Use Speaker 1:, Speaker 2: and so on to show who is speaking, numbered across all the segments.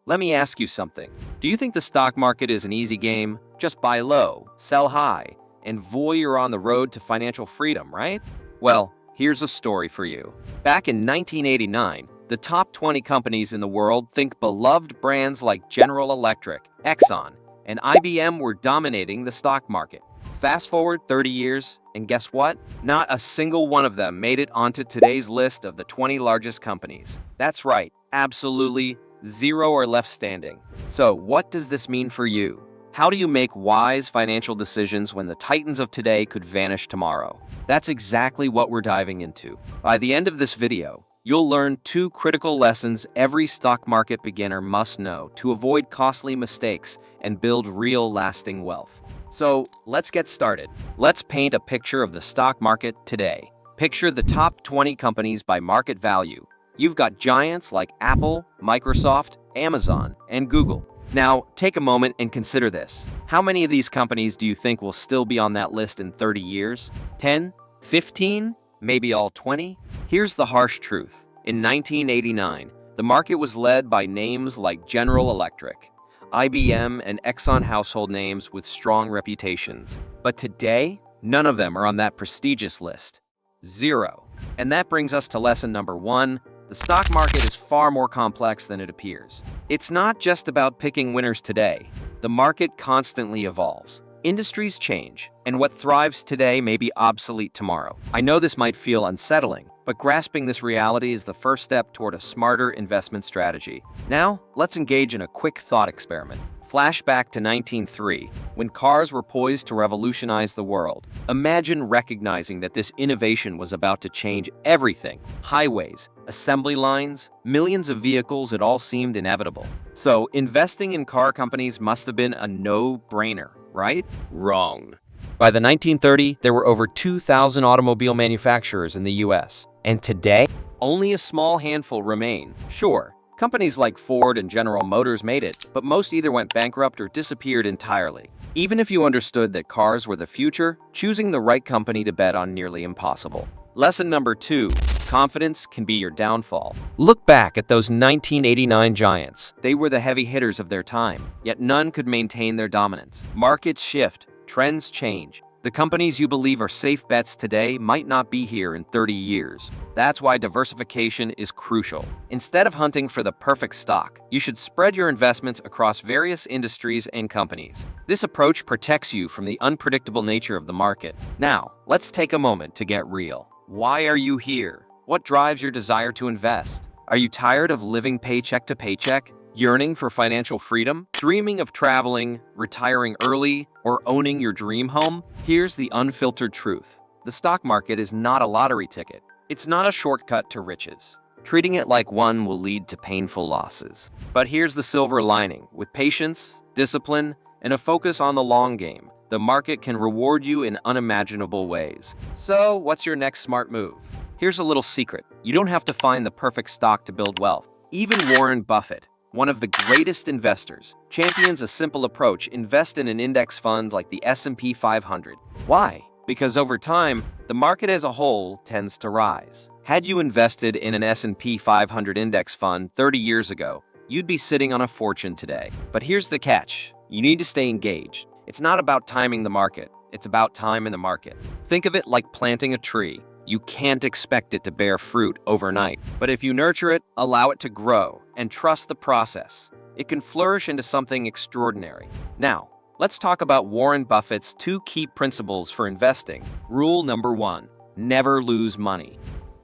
Speaker 1: Let me ask you something. Do you think the stock market is an easy game? Just buy low, sell high, and voy, you're on the road to financial freedom, right? Well, here's a story for you. Back in 1989, the top 20 companies in the world, think beloved brands like General Electric, Exxon, and IBM, were dominating the stock market. Fast forward 30 years, and guess what? Not a single one of them made it onto today's list of the 20 largest companies. That's right, absolutely zero are left standing. So, what does this mean for you? How do you make wise financial decisions when the titans of today could vanish tomorrow? That's exactly what we're diving into. By the end of this video, you'll learn 2 critical lessons every stock market beginner must know to avoid costly mistakes and build real lasting wealth. So, let's get started. Let's paint a picture of the stock market today. Picture the top 20 companies by market value. You've got giants like Apple, Microsoft, Amazon, and Google. Now, take a moment and consider this. How many of these companies do you think will still be on that list in 30 years? 10? 15? Maybe all 20? Here's the harsh truth. In 1989, the market was led by names like General Electric, IBM, and Exxon, household names with strong reputations. But today, none of them are on that prestigious list. Zero. And that brings us to lesson number 1. The stock market is far more complex than it appears. It's not just about picking winners today. The market constantly evolves. Industries change, and what thrives today may be obsolete tomorrow. I know this might feel unsettling, but grasping this reality is the first step toward a smarter investment strategy. Now, let's engage in a quick thought experiment. Flashback to 1903, when cars were poised to revolutionize the world. Imagine recognizing that this innovation was about to change everything. Highways, assembly lines, millions of vehicles, it all seemed inevitable. So, investing in car companies must have been a no-brainer, right? Wrong. By the 1930s, there were over 2,000 automobile manufacturers in the US. And today, only a small handful remain. Sure, companies like Ford and General Motors made it, but most either went bankrupt or disappeared entirely. Even if you understood that cars were the future, choosing the right company to bet on nearly impossible. Lesson number 2. Confidence can be your downfall. Look back at those 1989 giants. They were the heavy hitters of their time, yet none could maintain their dominance. Markets shift, trends change. The companies you believe are safe bets today might not be here in 30 years. That's why diversification is crucial. Instead of hunting for the perfect stock, you should spread your investments across various industries and companies. This approach protects you from the unpredictable nature of the market. Now, let's take a moment to get real. Why are you here? What drives your desire to invest? Are you tired of living paycheck to paycheck? Yearning for financial freedom? Dreaming of traveling, retiring early, or owning your dream home? Here's the unfiltered truth. The stock market is not a lottery ticket. It's not a shortcut to riches. Treating it like one will lead to painful losses. But here's the silver lining. With patience, discipline, and a focus on the long game, the market can reward you in unimaginable ways. So, what's your next smart move? Here's a little secret. You don't have to find the perfect stock to build wealth. Even Warren Buffett, one of the greatest investors, champions a simple approach: invest in an index fund like the S&P 500. Why? Because over time, the market as a whole tends to rise. Had you invested in an S&P 500 index fund 30 years ago, you'd be sitting on a fortune today. But here's the catch. You need to stay engaged. It's not about timing the market. It's about time in the market. Think of it like planting a tree. You can't expect it to bear fruit overnight. But if you nurture it, allow it to grow, and trust the process, it can flourish into something extraordinary. Now, let's talk about Warren Buffett's 2 key principles for investing. Rule number 1, never lose money.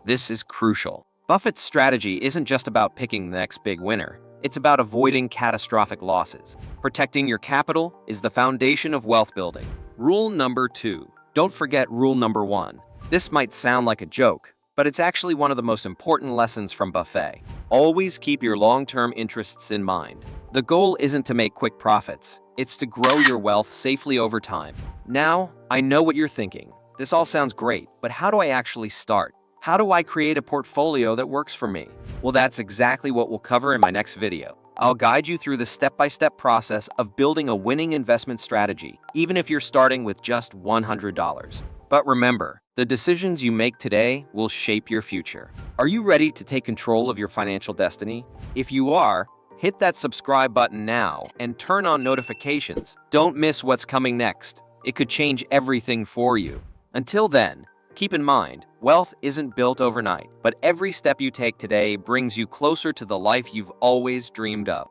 Speaker 1: This is crucial. Buffett's strategy isn't just about picking the next big winner. It's about avoiding catastrophic losses. Protecting your capital is the foundation of wealth building. Rule number 2. Don't forget rule number 1. This might sound like a joke, but it's actually one of the most important lessons from Buffett. Always keep your long-term interests in mind. The goal isn't to make quick profits. It's to grow your wealth safely over time. Now, I know what you're thinking. This all sounds great, but how do I actually start? How do I create a portfolio that works for me? Well, that's exactly what we'll cover in my next video. I'll guide you through the step-by-step process of building a winning investment strategy, even if you're starting with just $100. But remember, the decisions you make today will shape your future. Are you ready to take control of your financial destiny? If you are, Hit that subscribe button now and turn on notifications. Don't miss what's coming next. It could change everything for you. Until then, keep in mind, wealth isn't built overnight, but every step you take today brings you closer to the life you've always dreamed of.